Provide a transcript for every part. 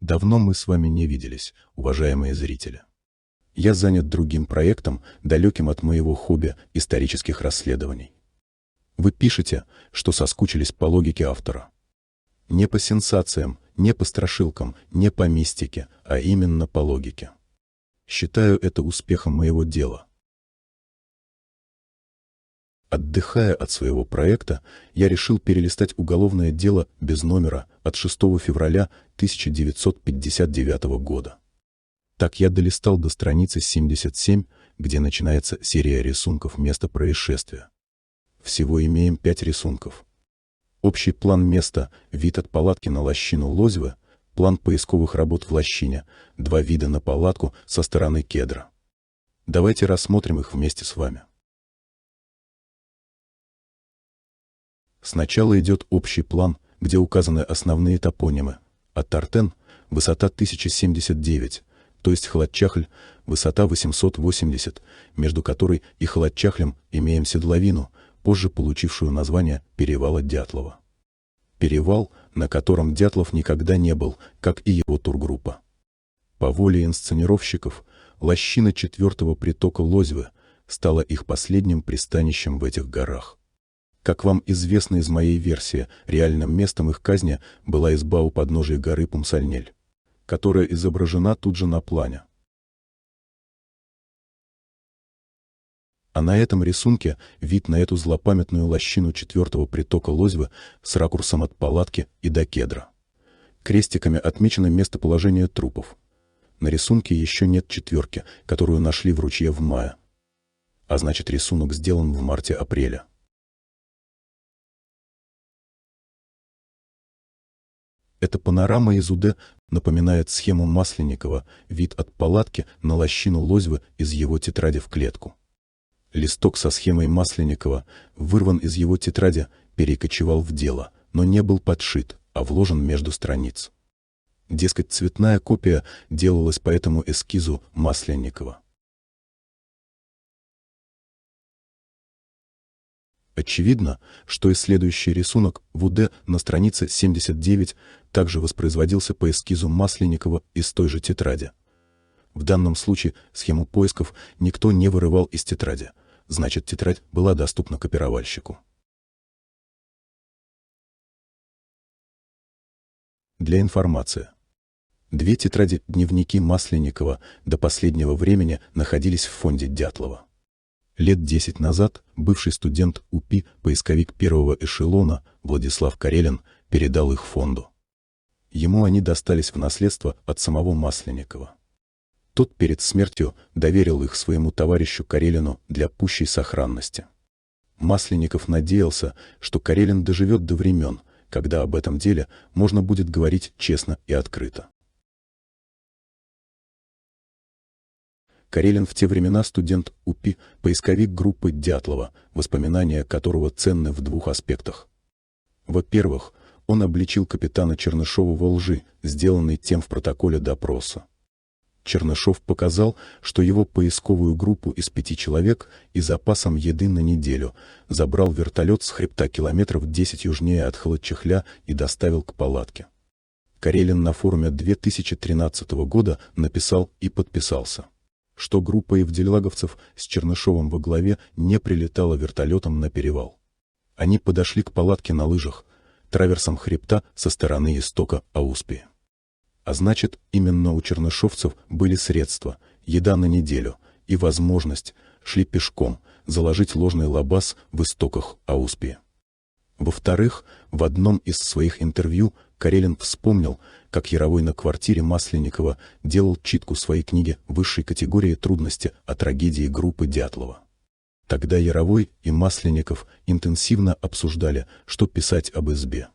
Давно мы с вами не виделись, уважаемые зрители. Я занят другим проектом, далеким от моего хобби исторических расследований. Вы пишете, что соскучились по логике автора. Не по сенсациям, не по страшилкам, не по мистике, а именно по логике. Считаю это успехом моего дела. Отдыхая от своего проекта, я решил перелистать уголовное дело без номера от 6 февраля 1959 года. Так я долистал до страницы 77, где начинается серия рисунков места происшествия. Всего имеем 5 рисунков. Общий план места, вид от палатки на лощину Лозьвы, план поисковых работ в лощине, 2 вида на палатку со стороны кедра. Давайте рассмотрим их вместе с вами. Сначала идет общий план, где указаны основные топонимы. Ат-Тартен – высота 1079, то есть Халатчахль – высота 880, между которой и Халатчахлем имеем седловину, позже получившую название перевала Дятлова. Перевал, на котором Дятлов никогда не был, как и его тургруппа. По воле инсценировщиков, лощина 4-го притока Лозьвы стала их последним пристанищем в этих горах. Как вам известно из моей версии, реальным местом их казни была изба у подножия горы Пумсальнель, которая изображена тут же на плане. А на этом рисунке вид на эту злопамятную лощину 4-го притока Лозьвы с ракурсом от палатки и до кедра. Крестиками отмечено местоположение трупов. На рисунке еще нет 4-ки, которую нашли в ручье в мае. А значит, рисунок сделан в марте-апреле. Эта панорама из УД напоминает схему Масленникова, вид от палатки на лощину Лозьвы из его тетради в клетку. Листок со схемой Масленникова вырван из его тетради, перекочевал в дело, но не был подшит, а вложен между страниц. Дескать, цветная копия делалась по этому эскизу Масленникова. Очевидно, что и следующий рисунок в УД на странице 79 также воспроизводился по эскизу Масленникова из той же тетради. В данном случае схему поисков никто не вырывал из тетради, значит, тетрадь была доступна копировальщику. Для информации. 2 тетради дневники Масленникова до последнего времени находились в фонде Дятлова. Лет 10 назад бывший студент УПИ, поисковик первого эшелона Владислав Карелин передал их фонду. Ему они достались в наследство от самого Масленникова. Тот перед смертью доверил их своему товарищу Карелину для пущей сохранности. Масленников надеялся, что Карелин доживет до времен, когда об этом деле можно будет говорить честно и открыто. Карелин в те времена студент УПИ, поисковик группы Дятлова, воспоминания которого ценны в 2 аспектах. Во-первых, он обличил капитана Чернышова во лжи, сделанной тем в протоколе допроса. Чернышов показал, что его поисковую группу из 5 человек и запасом еды на неделю забрал вертолет с хребта километров 10 южнее от Халатчахля и доставил к палатке. Карелин на форуме 2013 года написал и подписался, что группа евделяговцев с Чернышовым во главе не прилетала вертолетом на перевал. Они подошли к палатке на лыжах, траверсом хребта со стороны истока Ауспии. А значит, именно у чернышовцев были средства, еда на неделю и возможность, шли пешком, заложить ложный лабаз в истоках Ауспии. Во-вторых, в одном из своих интервью Карелин вспомнил, как Яровой на квартире Масленникова делал читку своей книги высшей категории трудности о трагедии группы Дятлова. Тогда Яровой и Масленников интенсивно обсуждали, что писать об избе.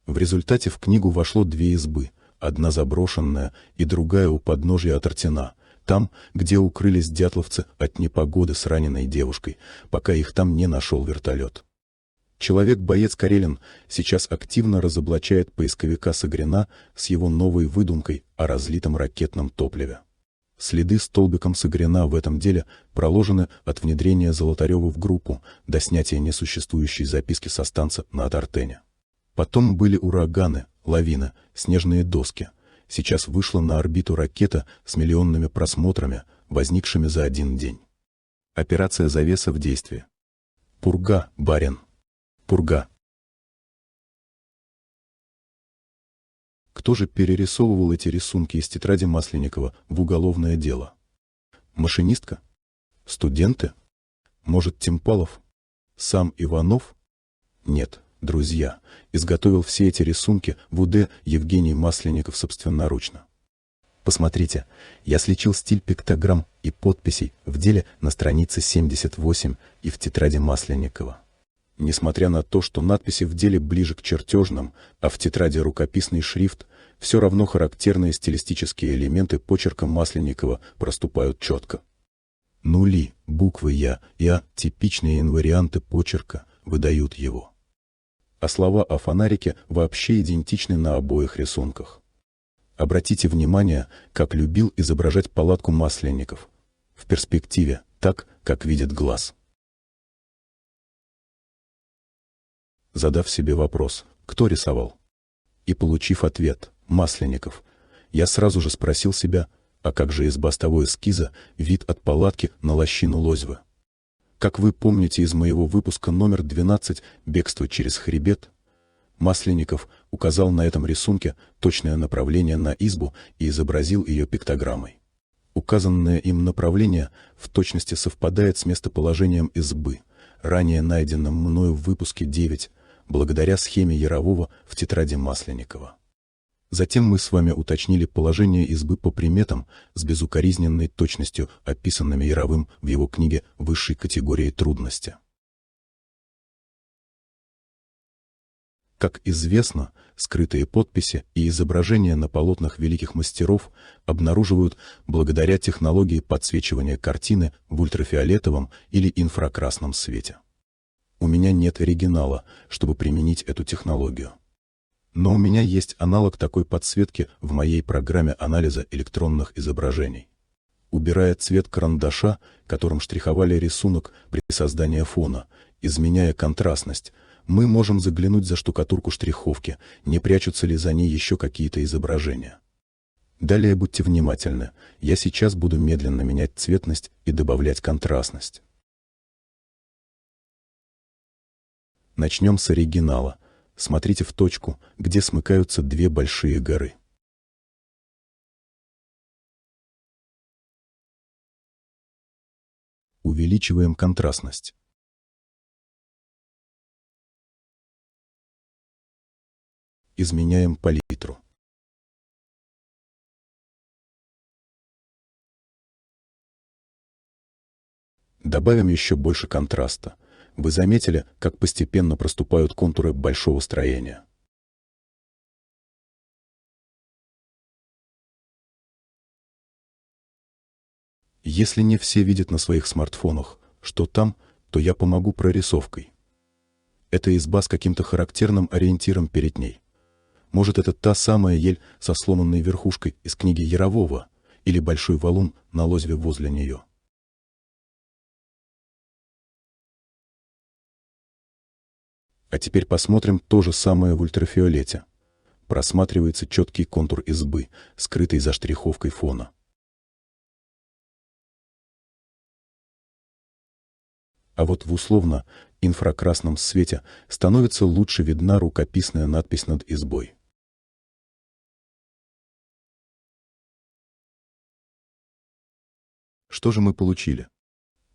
В результате в книгу вошло 2 избы, одна заброшенная и другая у подножия Ат-Тартена, там, где укрылись дятловцы от непогоды с раненой девушкой, пока их там не нашел вертолет. Человек-боец Карелин сейчас активно разоблачает поисковика Сагрина с его новой выдумкой о разлитом ракетном топливе. Следы столбиком Сагрина в этом деле проложены от внедрения Золотарева в группу до снятия несуществующей записки со станции на Ат-Тартене. Потом были ураганы, лавины, снежные доски. Сейчас вышла на орбиту ракета с миллионными просмотрами, возникшими за один день. Операция «Завеса» в действии. Пурга, барин. Пурга. Кто же перерисовывал эти рисунки из тетради Масленникова в уголовное дело? Машинистка? Студенты? Может, Тимпалов? Сам Иванов? Нет, друзья, изготовил все эти рисунки в УД Евгений Масленников собственноручно. Посмотрите, я сличил стиль пиктограмм и подписей в деле на странице 78 и в тетради Масленникова. Несмотря на то, что надписи в деле ближе к чертежным, а в тетради рукописный шрифт, все равно характерные стилистические элементы почерка Масленникова проступают четко. Нули, буквы «Я» и «А» — типичные инварианты почерка, выдают его. А слова о фонарике вообще идентичны на обоих рисунках. Обратите внимание, как любил изображать палатку Масленников. В перспективе, так, как видит глаз. Задав себе вопрос, кто рисовал, и получив ответ «Масленников», я сразу же спросил себя, а как же изба с того эскиза, вид от палатки на лощину Лозьвы? Как вы помните из моего выпуска номер 12 «Бегство через хребет», Масленников указал на этом рисунке точное направление на избу и изобразил ее пиктограммой. Указанное им направление в точности совпадает с местоположением избы, ранее найденным мною в выпуске 9, благодаря схеме Ярового в тетради Масленникова. Затем мы с вами уточнили положение избы по приметам с безукоризненной точностью, описанными Яровым в его книге высшей категории трудности. Как известно, скрытые подписи и изображения на полотнах великих мастеров обнаруживают благодаря технологии подсвечивания картины в ультрафиолетовом или инфракрасном свете. У меня нет оригинала, чтобы применить эту технологию. Но у меня есть аналог такой подсветки в моей программе анализа электронных изображений. Убирая цвет карандаша, которым штриховали рисунок при создании фона, изменяя контрастность, мы можем заглянуть за штукатурку штриховки, не прячутся ли за ней еще какие-то изображения. Далее будьте внимательны, я сейчас буду медленно менять цветность и добавлять контрастность. Начнем с оригинала. Смотрите в точку, где смыкаются две большие горы. Увеличиваем контрастность. Изменяем палитру. Добавим еще больше контраста. Вы заметили, как постепенно проступают контуры большого строения? Если не все видят на своих смартфонах, что там, то я помогу прорисовкой. Это изба с каким-то характерным ориентиром перед ней. Может, это та самая ель со сломанной верхушкой из книги Ярового или большой валун на Лозьве возле нее. А теперь посмотрим то же самое в ультрафиолете. Просматривается четкий контур избы, скрытый за штриховкой фона. А вот в условно-инфракрасном свете становится лучше видна рукописная надпись над избой. Что же мы получили?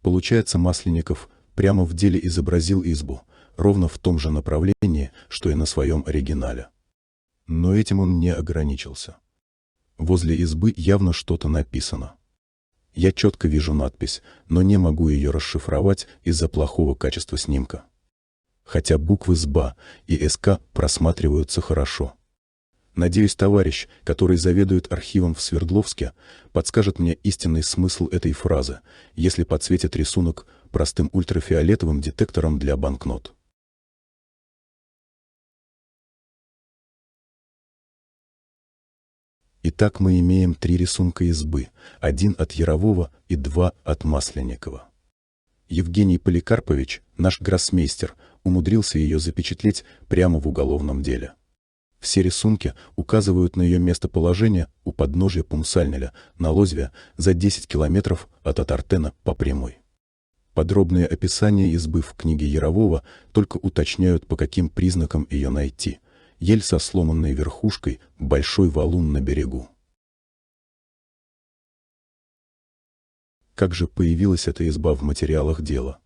Получается, Масленников прямо в деле изобразил избу, ровно в том же направлении, что и на своем оригинале. Но этим он не ограничился. Возле избы явно что-то написано. Я четко вижу надпись, но не могу ее расшифровать из-за плохого качества снимка. Хотя буквы СБА и СК просматриваются хорошо. Надеюсь, товарищ, который заведует архивом в Свердловске, подскажет мне истинный смысл этой фразы, если подсветит рисунок простым ультрафиолетовым детектором для банкнот. Итак, мы имеем 3 рисунка избы, 1 от Ярового и 2 от Масленникова. Евгений Поликарпович, наш гроссмейстер, умудрился ее запечатлеть прямо в уголовном деле. Все рисунки указывают на ее местоположение у подножия Пумсальнеля на Лозве за 10 километров от Атартена по прямой. Подробные описания избы в книге Ярового только уточняют, по каким признакам ее найти. Ель со сломанной верхушкой, большой валун на берегу. Как же появилась эта изба в материалах дела?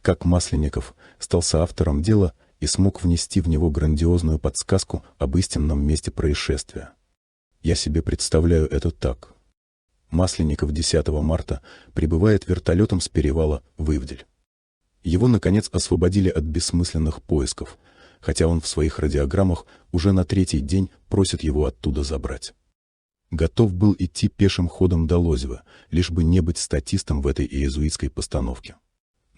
Как Масленников стал соавтором дела и смог внести в него грандиозную подсказку об истинном месте происшествия? Я себе представляю это так. Масленников 10 марта прибывает вертолетом с перевала в Ивдель. Его, наконец, освободили от бессмысленных поисков, хотя он в своих радиограммах уже на 3-й день просит его оттуда забрать. Готов был идти пешим ходом до Лозева, лишь бы не быть статистом в этой иезуитской постановке.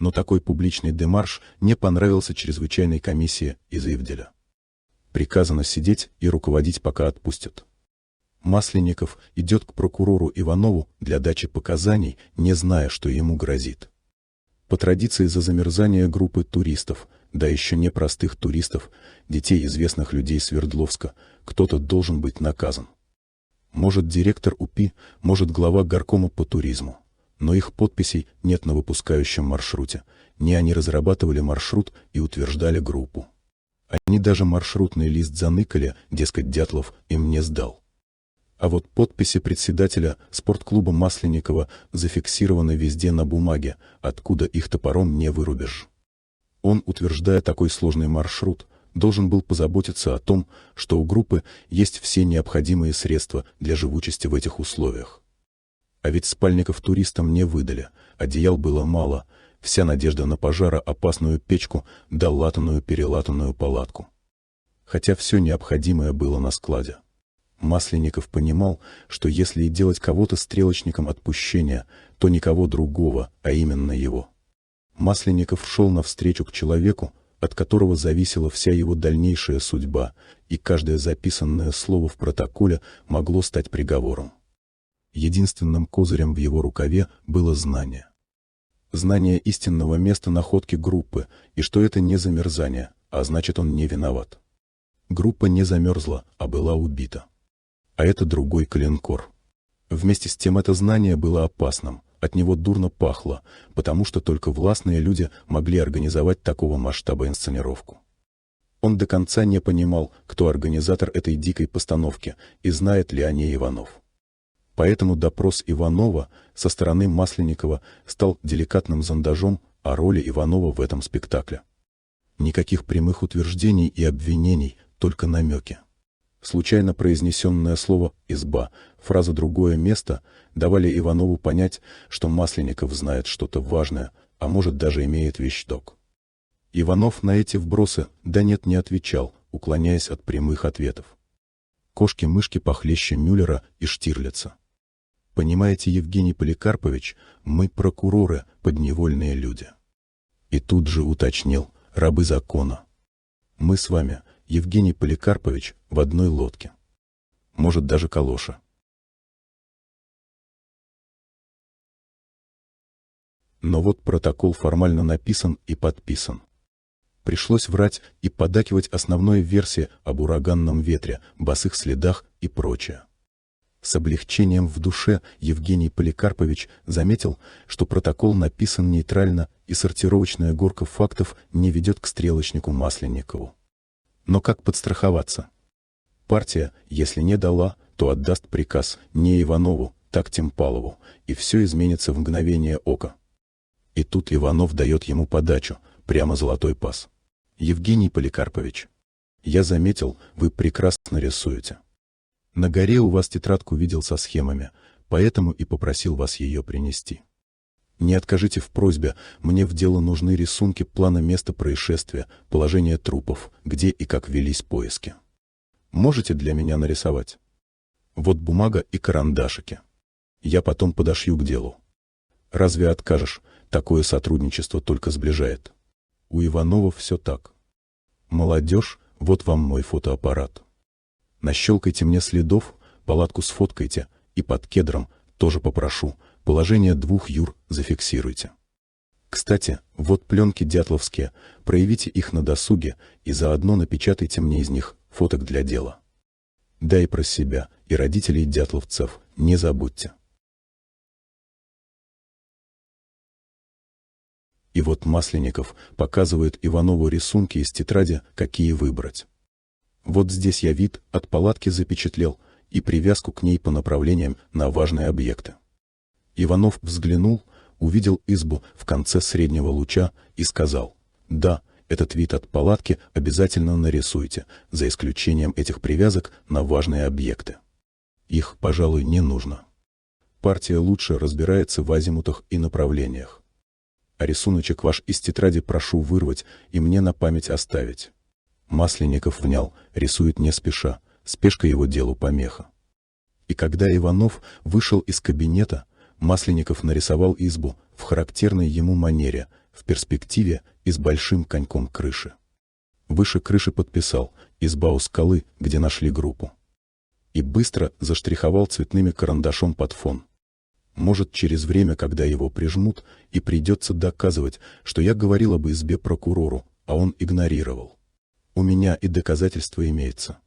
Но такой публичный демарш не понравился чрезвычайной комиссии из Ивделя. Приказано сидеть и руководить, пока отпустят. Масленников идет к прокурору Иванову для дачи показаний, не зная, что ему грозит. По традиции за замерзание группы туристов, да еще не простых туристов, детей известных людей Свердловска, кто-то должен быть наказан. Может, директор УПИ, может, глава горкома по туризму. Но их подписей нет на выпускающем маршруте. Не они разрабатывали маршрут и утверждали группу. Они даже маршрутный лист заныкали, дескать, Дятлов им не сдал. А вот подписи председателя спортклуба Масленникова зафиксированы везде на бумаге, откуда их топором не вырубишь. Он, утверждая такой сложный маршрут, должен был позаботиться о том, что у группы есть все необходимые средства для живучести в этих условиях. А ведь спальников туристам не выдали, одеял было мало, вся надежда на пожароопасную печку да латаную-перелатанную палатку. Хотя все необходимое было на складе. Масленников понимал, что если и делать кого-то стрелочником отпущения, то никого другого, а именно его. Масленников шел навстречу к человеку, от которого зависела вся его дальнейшая судьба, и каждое записанное слово в протоколе могло стать приговором. Единственным козырем в его рукаве было знание. Знание истинного места находки группы, и что это не замерзание, а значит, он не виноват. Группа не замерзла, а была убита. А это другой коленкор. Вместе с тем это знание было опасным, от него дурно пахло, потому что только властные люди могли организовать такого масштаба инсценировку. Он до конца не понимал, кто организатор этой дикой постановки и знает ли о ней Иванов. Поэтому допрос Иванова со стороны Масленникова стал деликатным зондажом о роли Иванова в этом спектакле. Никаких прямых утверждений и обвинений, только намеки. Случайно произнесенное слово «изба», фраза «другое место» давали Иванову понять, что Масленников знает что-то важное, а может даже имеет вещдок. Иванов на эти вбросы «да нет» не отвечал, уклоняясь от прямых ответов. Кошки-мышки похлеще Мюллера и Штирлица. Понимаете, Евгений Поликарпович, мы прокуроры, подневольные люди. И тут же уточнил: рабы закона. Мы с вами, Евгений Поликарпович, в одной лодке. Может, даже калоша. Но вот протокол формально написан и подписан. Пришлось врать и поддакивать основной версии об ураганном ветре, босых следах и прочее. С облегчением в душе Евгений Поликарпович заметил, что протокол написан нейтрально и сортировочная горка фактов не ведет к стрелочнику Масленникову. Но как подстраховаться? Партия, если не дала, то отдаст приказ не Иванову, так Темпалову, и все изменится в мгновение ока. И тут Иванов дает ему подачу, прямо золотой пас. Евгений Поликарпович, я заметил, вы прекрасно рисуете. На горе у вас тетрадку видел со схемами, поэтому и попросил вас ее принести. Не откажите в просьбе, мне в дело нужны рисунки плана места происшествия, положения трупов, где и как велись поиски. Можете для меня нарисовать? Вот бумага и карандашики. Я потом подошью к делу. Разве откажешь? Такое сотрудничество только сближает. У Иванова все так. Молодежь, вот вам мой фотоаппарат. Нащелкайте мне следов, палатку сфоткайте, и под кедром, тоже попрошу, положение 2 юр зафиксируйте. Кстати, вот пленки дятловские, проявите их на досуге и заодно напечатайте мне из них фоток для дела. Да и про себя, и родителей дятловцев не забудьте. И вот Масленников показывает Иванову рисунки из тетради, какие выбрать. Вот здесь я вид от палатки запечатлел и привязку к ней по направлениям на важные объекты. Иванов взглянул, увидел избу в конце среднего луча и сказал: «Да, этот вид от палатки обязательно нарисуйте, за исключением этих привязок на важные объекты. Их, пожалуй, не нужно. Партия лучше разбирается в азимутах и направлениях. А рисуночек ваш из тетради прошу вырвать и мне на память оставить». Масленников внял, рисует не спеша, спешка его делу помеха. И когда Иванов вышел из кабинета, Масленников нарисовал избу в характерной ему манере, в перспективе и с большим коньком крыши. Выше крыши подписал: «Изба у скалы, где нашли группу». И быстро заштриховал цветным карандашом под фон. Может, через время, когда его прижмут, и придется доказывать, что я говорил об избе прокурору, а он игнорировал. У меня и доказательство имеется.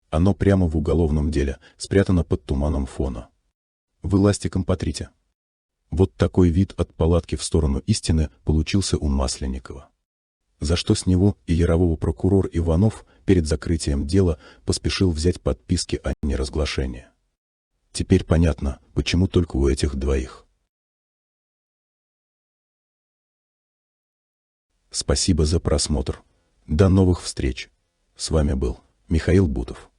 Оно прямо в уголовном деле, спрятано под туманом фона. Вы ластиком потрите. Вот такой вид от палатки в сторону истины получился у Масленникова. За что с него и ярового прокурор Иванов перед закрытием дела поспешил взять подписки о неразглашении. Теперь понятно, почему только у этих двоих. Спасибо за просмотр. До новых встреч. С вами был Михаил Бутов.